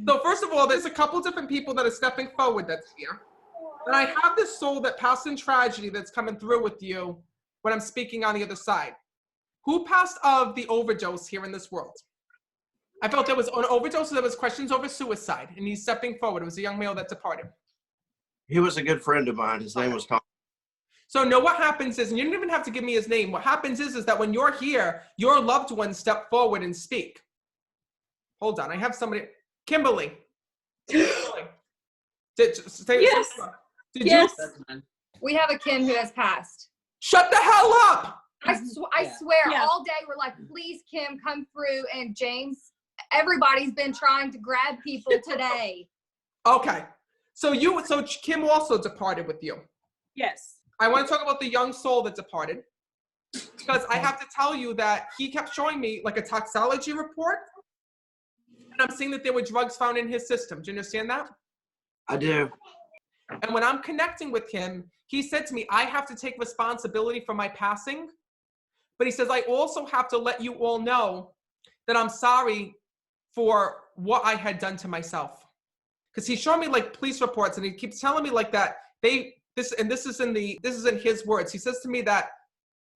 So first of all, there's a couple different people that are stepping forward that's here. And I have this soul that passed in tragedy that's coming through with you when I'm speaking on the other side. Who passed of the overdose here in this world? I felt there was an overdose, so there was questions over suicide, and he's stepping forward. It was a young male that departed. He was a good friend of mine. His name was Tom. So no, what happens is, and you don't even have to give me his name, what happens is that when you're here, your loved ones step forward and speak. Hold on, I have somebody. Kimberly. Kimberly. Yes. Did Yes. you? We have a Kim who has passed. Shut the hell up! I swear, all day we're like, please, Kim, come through. And James, everybody's been trying to grab people today. Okay. So Kim also departed with you. Yes. I want to talk about the young soul that departed. Because I have to tell you that he kept showing me like a toxology report. And I'm seeing that there were drugs found in his system. Do you understand that? I do. And when I'm connecting with him, he said to me, I have to take responsibility for my passing. But he says, I also have to let you all know that I'm sorry for what I had done to myself. Because he's showing me like police reports and he keeps telling me like that this is in his words. He says to me that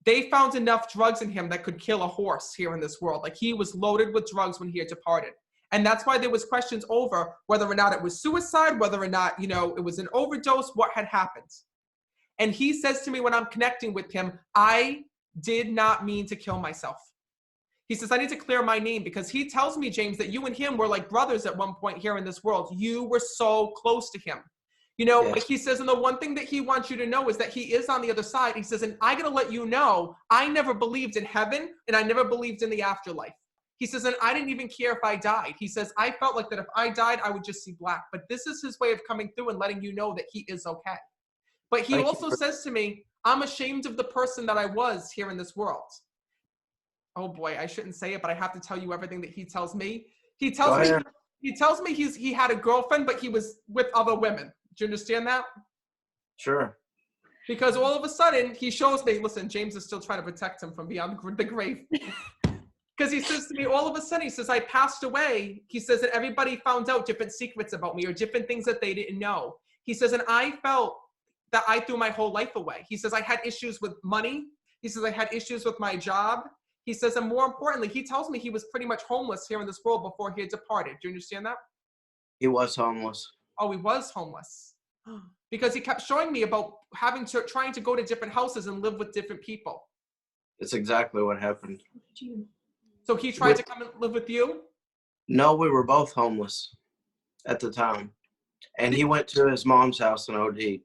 they found enough drugs in him that could kill a horse here in this world. Like he was loaded with drugs when he had departed. And that's why there was questions over whether or not it was suicide, whether or not, it was an overdose, what had happened. And he says to me when I'm connecting with him, I did not mean to kill myself. He says, I need to clear my name because he tells me, James, that you and him were like brothers at one point here in this world. You were so close to him. Yes. He says, and the one thing that he wants you to know is that he is on the other side. He says, and I got to let you know, I never believed in heaven and I never believed in the afterlife. He says, and I didn't even care if I died. He says, I felt like that if I died, I would just see black. But this is his way of coming through and letting you know that he is okay. But he also says to me, I'm ashamed of the person that I was here in this world. Oh boy, I shouldn't say it, but I have to tell you everything that he tells me. He tells me he had a girlfriend, but he was with other women. Do you understand that? Sure. Because all of a sudden he shows me, listen, James is still trying to protect him from beyond the grave. Because he says to me, all of a sudden, he says, I passed away. He says that everybody found out different secrets about me or different things that they didn't know. He says, and I felt that I threw my whole life away. He says, I had issues with money. He says, I had issues with my job. He says, and more importantly, he tells me he was pretty much homeless here in this world before he had departed. Do you understand that? He was homeless. Oh, he was homeless. Because he kept showing me about trying to go to different houses and live with different people. It's exactly what happened. So he tried to come and live with you? No, we were both homeless at the time. And he went to his mom's house and OD'd.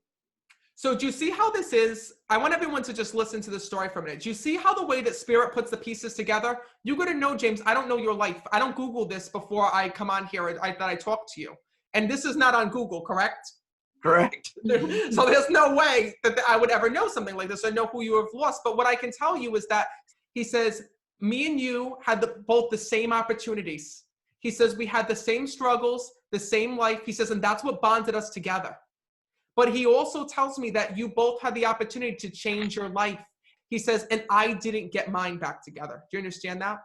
So do you see how this is? I want everyone to just listen to this story for a minute. Do you see how the way that Spirit puts the pieces together? You got to know, James, I don't know your life. I don't Google this before I come on here that I talk to you. And this is not on Google, correct? Correct. So there's no way that I would ever know something like this or know who you have lost. But what I can tell you is that he says, me and you had both the same opportunities. He says, we had the same struggles, the same life. He says, and that's what bonded us together. But he also tells me that you both had the opportunity to change your life. He says, and I didn't get mine back together. Do you understand that?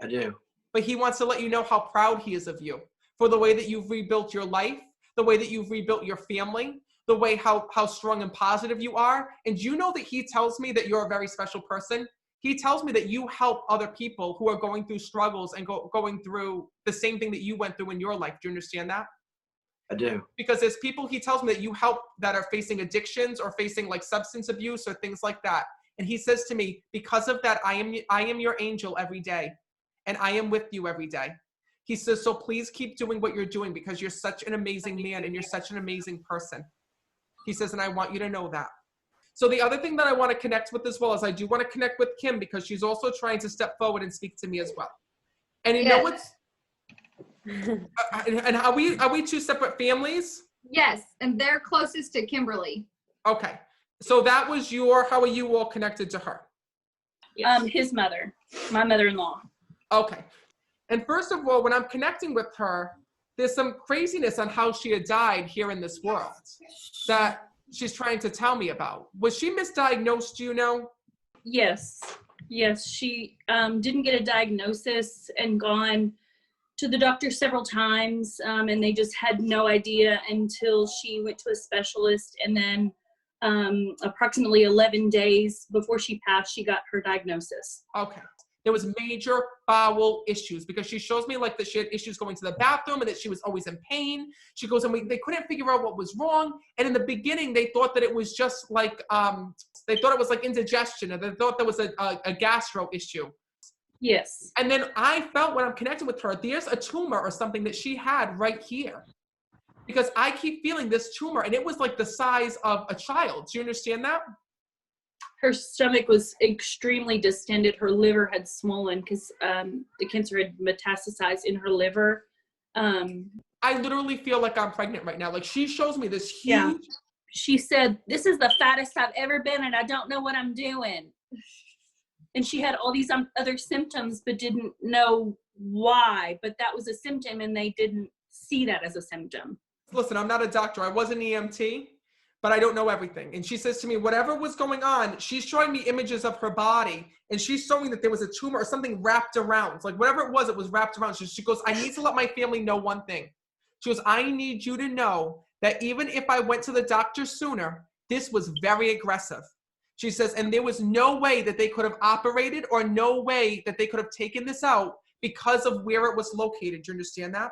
I do. But he wants to let you know how proud he is of you for the way that you've rebuilt your life, the way that you've rebuilt your family, the way how strong and positive you are. And you know that he tells me that you're a very special person. He tells me that you help other people who are going through struggles and going through the same thing that you went through in your life. Do you understand that? I do. Because there's people he tells me that you help that are facing addictions or facing like substance abuse or things like that. And he says to me, because of that, I am your angel every day. And I am with you every day. He says, so please keep doing what you're doing because you're such an amazing man and you're such an amazing person. He says, and I want you to know that. So the other thing that I want to connect with as well is I do want to connect with Kim because she's also trying to step forward and speak to me as well. And you know what's, and are we two separate families? Yes, and they're closest to Kimberly. Okay. So that was how are you all connected to her? His mother, my mother-in-law. Okay. And first of all, when I'm connecting with her, there's some craziness on how she had died here in this world that she's trying to tell me about. Was she misdiagnosed, do you know? Yes. She didn't get a diagnosis and gone to the doctor several times, and they just had no idea until she went to a specialist. And then approximately 11 days before she passed, she got her diagnosis. Okay. There was major bowel issues because she shows me like that she had issues going to the bathroom and that she was always in pain. She goes, and they couldn't figure out what was wrong. And in the beginning, they thought that it was just like, they thought it was like indigestion, and they thought there was a gastro issue. Yes. And then I felt when I'm connected with her, there's a tumor or something that she had right here. Because I keep feeling this tumor, and it was like the size of a child. Do you understand that? Her stomach was extremely distended. Her liver had swollen because the cancer had metastasized in her liver. I literally feel like I'm pregnant right now. Like, she shows me this huge. Yeah. She said, "This is the fattest I've ever been, and I don't know what I'm doing." And she had all these other symptoms, but didn't know why. But that was a symptom, and they didn't see that as a symptom. Listen, I'm not a doctor. I was an EMT, but I don't know everything. And she says to me, whatever was going on, she's showing me images of her body, and she's showing that there was a tumor or something wrapped around. Like, whatever it was wrapped around. She goes, I need to let my family know one thing. She goes, I need you to know that even if I went to the doctor sooner, this was very aggressive. She says, and there was no way that they could have operated or no way that they could have taken this out because of where it was located. Do you understand that?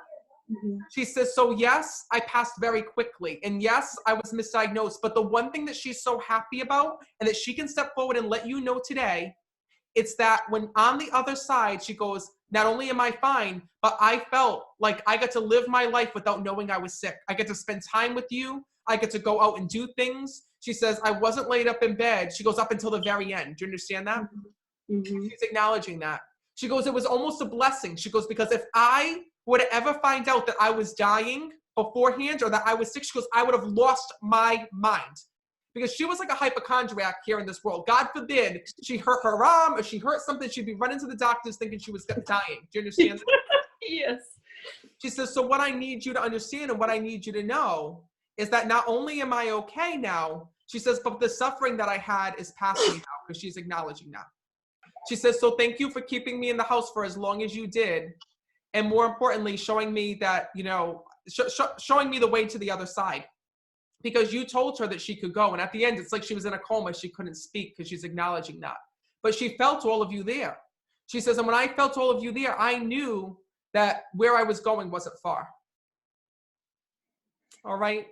Mm-hmm. She says, so yes, I passed very quickly. And yes, I was misdiagnosed. But the one thing that she's so happy about and that she can step forward and let you know today, it's that when on the other side, she goes, not only am I fine, but I felt like I got to live my life without knowing I was sick. I get to spend time with you. I get to go out and do things. She says, I wasn't laid up in bed. She goes, up until the very end. Do you understand that? Mm-hmm. She's acknowledging that. She goes, it was almost a blessing. She goes, because if I would ever find out that I was dying beforehand or that I was sick, she goes, I would have lost my mind. Because she was like a hypochondriac here in this world. God forbid she hurt her arm or she hurt something, she'd be running to the doctors thinking she was dying. Do you understand that? Yes. She says, so what I need you to understand and what I need you to know is that not only am I okay now, she says, but the suffering that I had is past me now, because she's acknowledging that. She says, so thank you for keeping me in the house for as long as you did. And more importantly, showing me that, you know, showing me the way to the other side. Because you told her that she could go. And at the end, it's like she was in a coma. She couldn't speak because she's acknowledging that. But she felt all of you there. She says, and when I felt all of you there, I knew that where I was going wasn't far. All right.